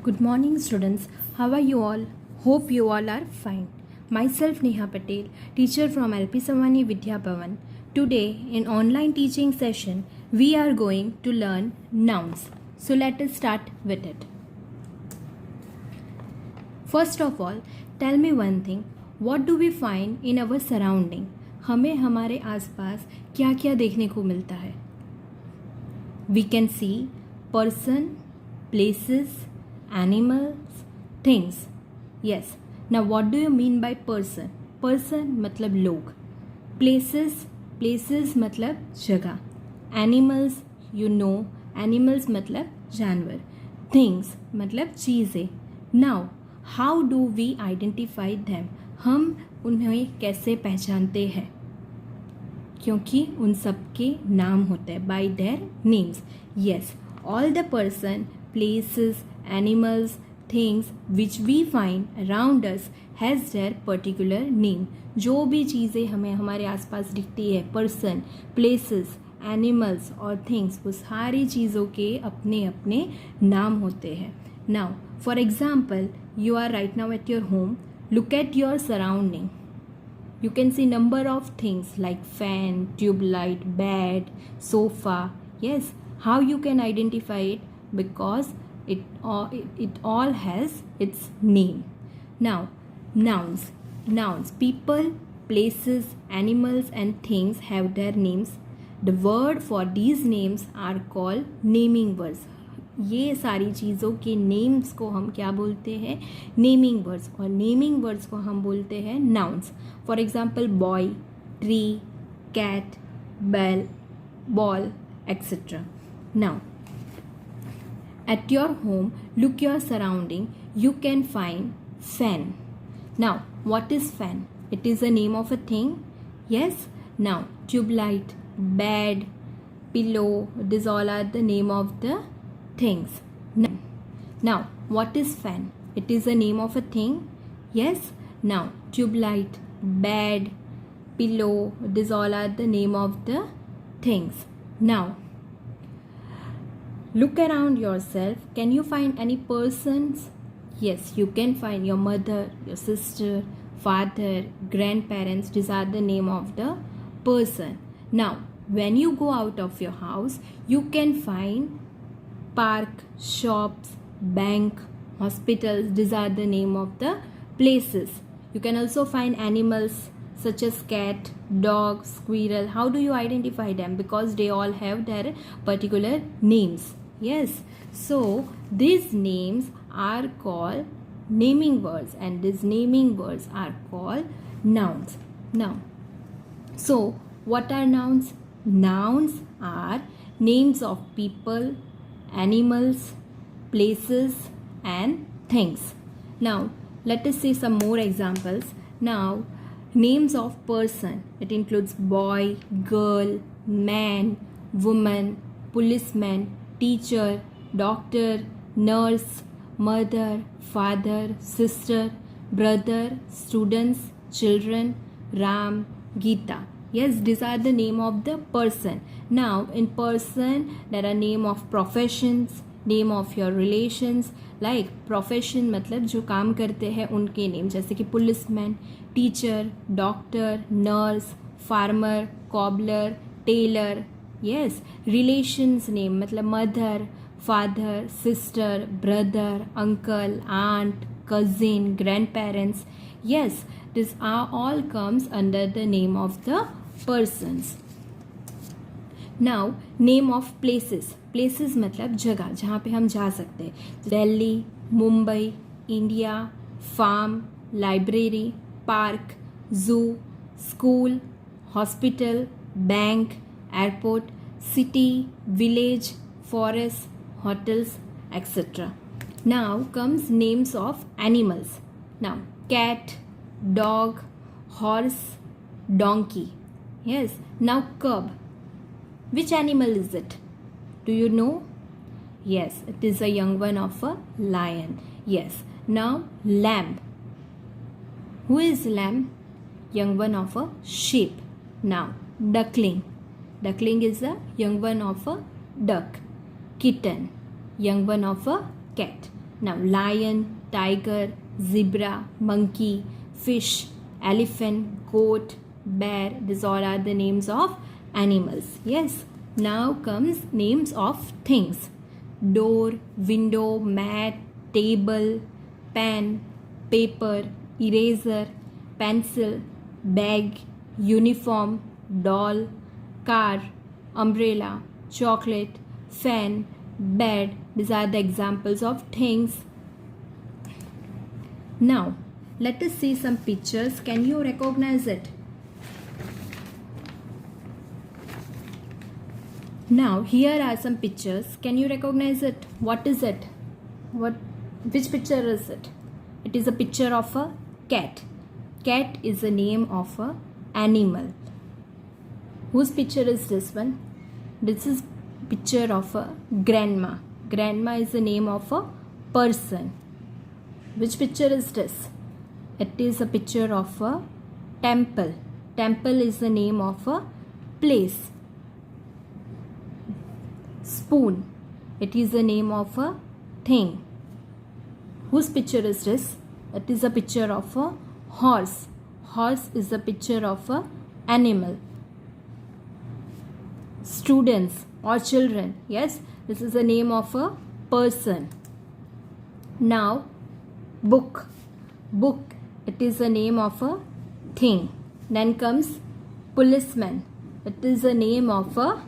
Good morning, students. How are you all? Hope you all are fine. Myself Neha Patel, teacher from LP Samani Vidya Bhavan. Today, in online teaching session, we are going to learn nouns. So let us start with it. First of all, tell me one thing. What do we find in our surrounding? हमें हमारे आसपास क्या क्या देखने को मिलता है? We can see person, places, animals, things. Yes. Now what do you mean by person? Person मतलब लोग. Places मतलब जगह. Animals you know. Animals मतलब जानवर. Things मतलब चीज़ें. Now how do we identify them? हम उन्हें कैसे पहचानते हैं? क्योंकि उन सब के नाम होते हैं by their names. Yes, all the person, places, animals, things which we find around us has their particular name. जो भी चीज़ें हमें हमारे आसपास दिखती है, person, places, animals और things, वो सारी चीज़ों के अपने अपने नाम होते हैं. Now, for example, you are right now at your home. Look at your surrounding. You can see number of things like fan, tube light, bed, sofa. Yes, how you can identify it? Because it all has its name. Now, nouns. People, places, animals and things have their names. The word for these names are called naming words. ये सारी चीज़ों के names को हम क्या बोलते हैं? Naming words. और नेमिंग वर्ड्स को हम बोलते हैं nouns. For example boy, tree, cat, bell, ball etcetera. Now at your home look your surrounding, you can find fan. Now what is fan? It is a name of a thing. Yes. Now tubelight, bed, pillow, this all are the name of the things. Now, what is fan? It is a name of a thing. Yes. Now, tube light, bed, pillow, these all are the name of the things. Now, look around yourself. Can you find any persons? Yes, you can find your mother, your sister, father, grandparents. These are the name of the person. Now, when you go out of your house, you can find park, shops, bank, hospitals. These are the name of the places. You can also find animals such as cat, dog, squirrel. How do you identify them? Because they all have their particular names. Yes. So these names are called naming words, and these naming words are called nouns. Now, so what are nouns? Nouns are names of people, animals, places and things. Now let us see some more examples. Now, names of person, it includes boy, girl, man, woman, policeman, teacher, doctor, nurse, mother, father, sister, brother, students, children, Ram, Gita. Yes, these are the name of the person. Now, in person, there are name of professions, name of your relations. Like profession मतलब जो काम करते हैं उनके name, जैसे कि policeman, teacher, doctor, nurse, farmer, cobbler, tailor. Yes, relations name मतलब mother, father, sister, brother, uncle, aunt, cousin, grandparents. Yes, this are all comes under the name of the persons. Now, name of places. Places मतलब जगह जहाँ पे हम जा सकते हैं. Delhi, Mumbai, India, farm, library, park, zoo, school, hospital, bank, airport, city, village, forest, hotels, etc. Now comes names of animals. Now, cat, dog, horse, donkey. Yes. Now, cub. Which animal is it? Do you know? Yes, it is a young one of a lion. Yes. Now, lamb. Who is lamb? Young one of a sheep. Now, duckling. Duckling is a young one of a duck. Kitten. Young one of a cat. Now lion, tiger, zebra, monkey, fish, elephant, goat, bear. These all are the names of animals. Yes. Now comes names of things. Door, window, mat, table, pen, paper, eraser, pencil, bag, uniform, doll, car, umbrella, chocolate, fan, bed. These are the examples of things. Now, let us see some pictures. Can you recognize it? Now, here are some pictures. Can you recognize it? What is it? Which picture is it? It is a picture of a cat. Cat is the name of a animal. Whose picture is this one? This is picture of a grandma. Grandma is the name of a person. Which picture is this? It is a picture of a temple. Temple is the name of a place. Spoon. It is the name of a thing. Whose picture is this? It is a picture of a horse. Horse is a picture of a animal. Students or children. Yes, this is the name of a person. Now, book. Book. It is the name of a thing. Then comes policeman. It is the name of a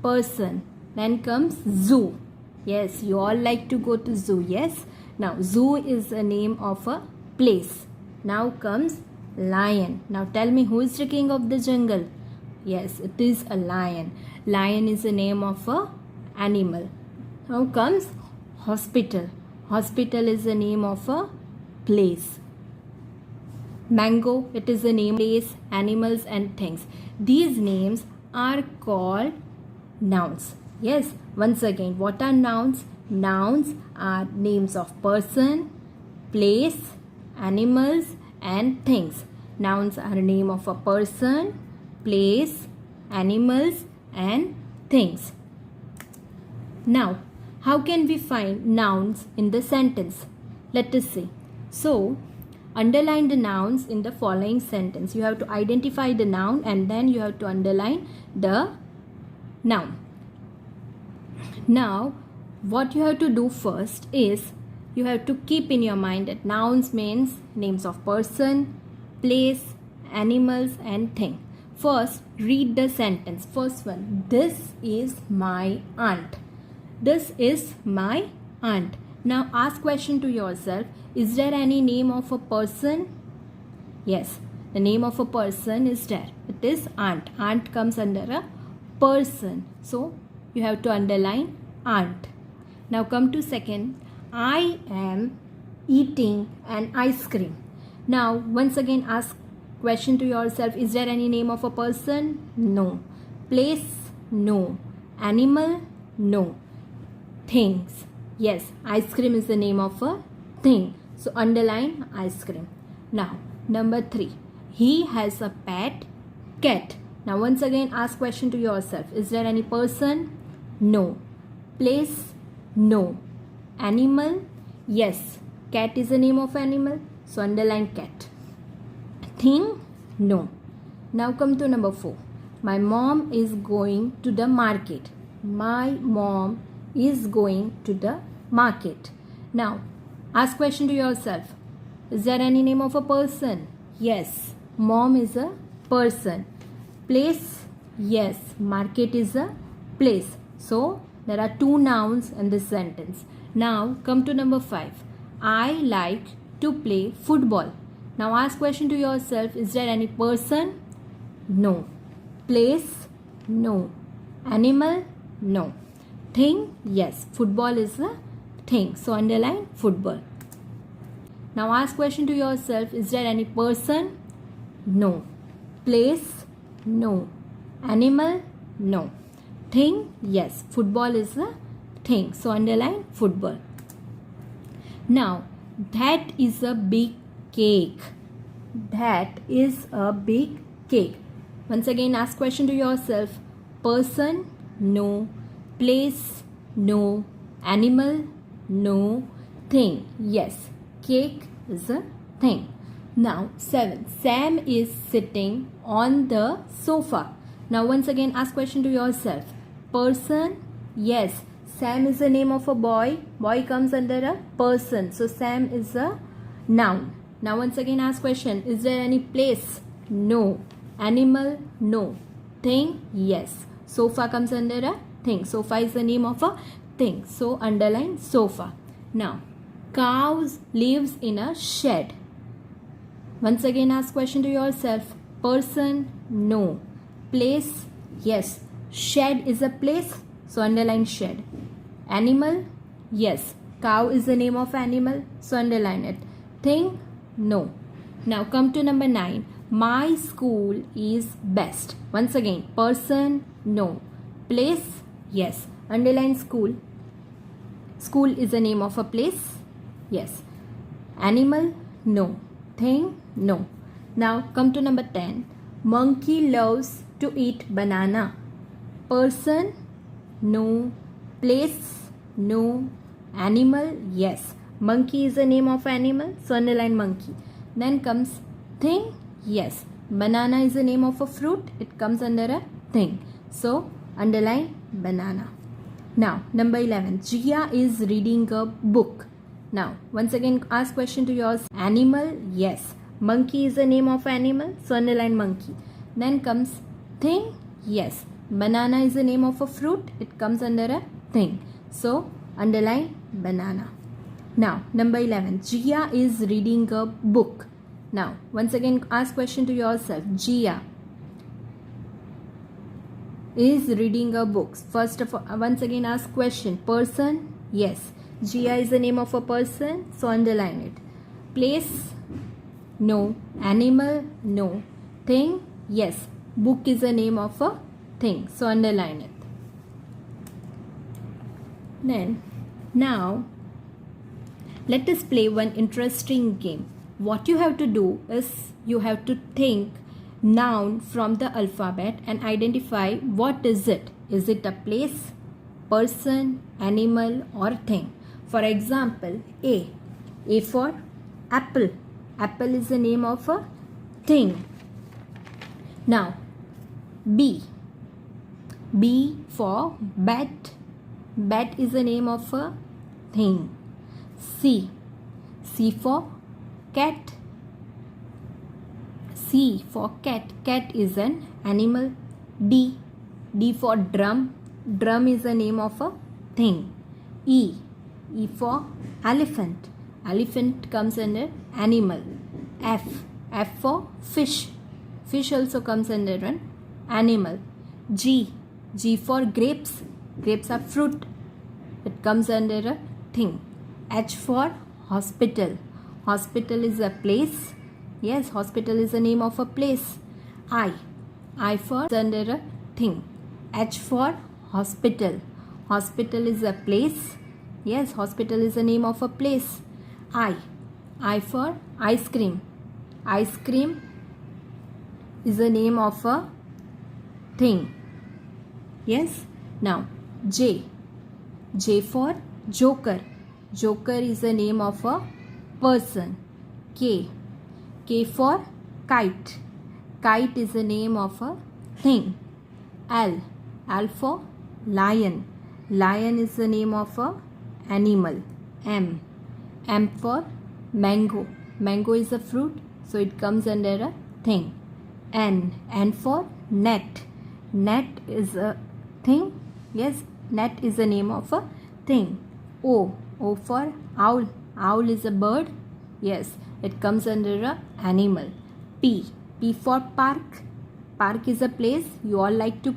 person. Then comes zoo. Yes, you all like to go to zoo. Yes. Now, zoo is the name of a place. Now comes lion. Now tell me, who is the king of the jungle? Yes, it is a lion. Lion is the name of a animal. Now comes hospital. Hospital is the name of a place. Mango, it is the name of place, animals and things. These names are called nouns. Yes, once again, what are nouns? Nouns are names of person, place, animals and things. Nouns are a name of a person, place, animals and things. Now, how can we find nouns in the sentence? Let us see. So, underline the nouns in the following sentence. You have to identify the noun and then you have to underline the noun. Now, what you have to do first is you have to keep in your mind that nouns means names of person, place, animals and thing. First, read the sentence. First one, this is my aunt. This is my aunt. Now ask question to yourself, is there any name of a person? Yes, the name of a person is there. It is aunt. Aunt comes under a person. So you have to underline aunt. Now come to second, I am eating an ice cream. Now once again ask question to yourself, is there any name of a person? No. Place? No. Animal? No. Things? Yes, ice cream is the name of a thing. So underline ice cream. Now number 3, he has a pet cat. Now once again ask question to yourself, is there any person? No. Place? No. Animal? Yes. Cat is the name of animal. So underline cat. Thing? No. Now come to number 4. My mom is going to the market. My mom is going to the market. Now ask question to yourself, is there any name of a person? Yes. Mom is a person. Place? Yes. Market is a place. So there are 2 nouns in this sentence. Now come to number 5. I like to play football. Now ask question to yourself, is there any person? No. Place? No. Animal? No. Thing? Yes. Football is a thing. So underline football. Now ask question to yourself, is there any person? No. Place? No. Animal? No. Thing? Yes. Football is a thing. So underline football. Now, that is a big cake. That is a big cake. Once again ask question to yourself, person? No. Place? No. Animal? No. thing. Yes, cake is a thing. Now 7. Sam is sitting on the sofa. Now once again ask question to yourself. Person? Yes, Sam is the name of a boy. Boy comes under a person. So Sam is a noun. Now once again ask question. Is there any place? No. Animal? No. Thing? Yes. Sofa comes under a thing. Sofa is the name of a thing. So underline sofa. Now, cows lives in a shed. Once again ask question to yourself. Person? No. Place? Yes. Shed is a place. So underline shed. Animal? Yes. Cow is the name of animal. So underline it. Thing? No. Now come to number 9. My school is best. Once again. Person? No. Place? Yes. Underline school. School is the name of a place. Yes. Animal? No. Thing? No. Now come to number 10. Monkey loves to eat banana. Person? No. Place? No. Animal? Yes. Monkey is the name of animal. So underline monkey. Then comes thing? Yes. Banana is the name of a fruit. It comes under a thing. So underline banana. Now number 11. Jia is reading a book. Now once again ask question to yours. Animal? Yes. Monkey is the name of animal. So underline monkey. Then comes thing? Yes. Banana is the name of a fruit. It comes under a thing. So underline banana. Now number 11. Jia is reading a book. Now once again ask question to yourself. Jia is reading a book. First of all, once again ask question. Person? Yes. Jia is the name of a person. So underline it. Place? No. Animal? No. Thing? Yes. Book is the name of a thing. So underline it. Then now let us play one interesting game. What you have to do is you have to think noun from the alphabet and identify what is it. Is it a place, person, animal or thing? For example, A. A for apple. Apple is the name of a thing. Now B. B for bat. Bat is the name of a thing. C. C for cat. C for cat. Cat is an animal. D. D for drum. Drum is the name of a thing. E. E for elephant. Elephant comes under animal. F. F for fish. Fish also comes under an animal. G. G for grapes. Grapes are fruit. It comes under a thing. H for hospital. Hospital is a place. Yes, hospital is the name of a place. I. I for under a thing. H for hospital. Hospital is a place. Yes, hospital is the name of a place. I. I for ice cream. Ice cream is the name of a thing. Yes. Now J. J for joker. Joker is the name of a person. K. K for kite. Kite is the name of a thing. L. L for lion. Lion is the name of a animal. M. M for mango. Mango is a fruit, so it comes under a thing. N. N for net. Net is a thing. Yes, net is the name of a thing. O. O for owl. Owl is a bird. Yes, it comes under a animal. P. P for park. Park is a place. You all like to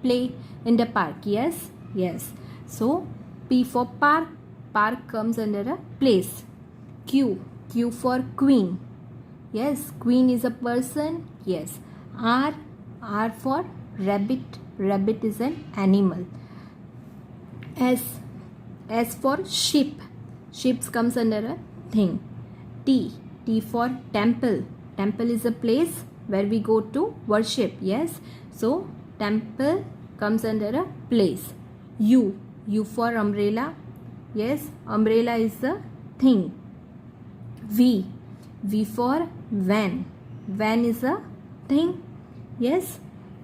play in the park. Yes, yes. So P for park. Park comes under a place. Q. Q for queen. Yes, queen is a person. Yes. R. R for rabbit. Rabbit is an animal. S. S for sheep. Sheep comes under a thing. T. T for temple. Temple is a place where we go to worship. Yes. So temple comes under a place. U. U for umbrella. Yes. Umbrella is a thing. V for van. Van is a thing. Yes.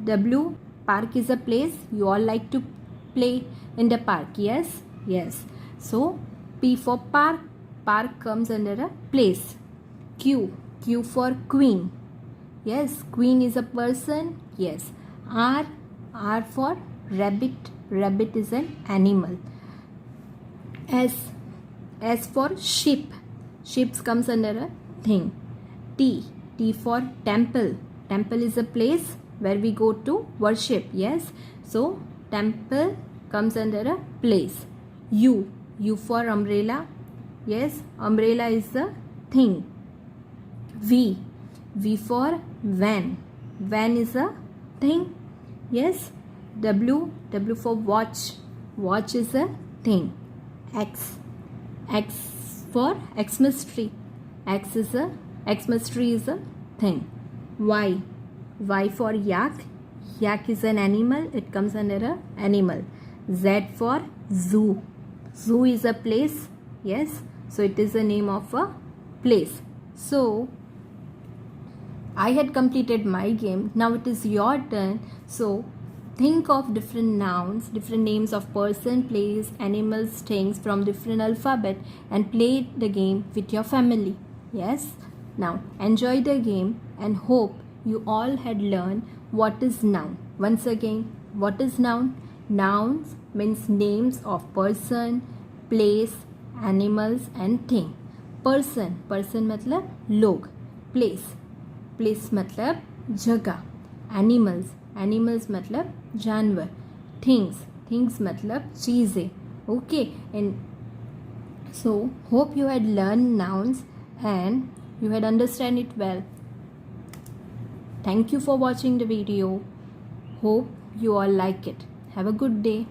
W, park is a place. You all like to play in the park. Yes. So P for park. Park comes under a place. Q for queen. Yes, queen is a person. Yes. R for rabbit. Rabbit is an animal. S for sheep. Sheep comes under a thing. T for temple. Temple is a place where we go to worship. Yes. So temple comes under a place. U for umbrella. Yes, umbrella is the thing. V for van. Van is a thing. Yes. W for watch. Watch is a thing. X for Xmas tree. Xmas tree is a thing. Y for yak. Yak is an animal. It comes under a animal. Z for zoo. Zoo is a place. Yes. So it is the name of a place. So I had completed my game. Now it is your turn. So think of different nouns, different names of person, place, animals, things from different alphabet and play the game with your family. Yes. Now enjoy the game and hope you all had learned what is noun. Once again, what is noun? Nouns means names of person, place, animals and thing. person मतलब लोग. place मतलब जगह. animals मतलब जानवर. things मतलब चीज़ें. Okay, and so hope you had learned nouns and you had understand it well. Thank you for watching the video. Hope you all like it. Have a good day.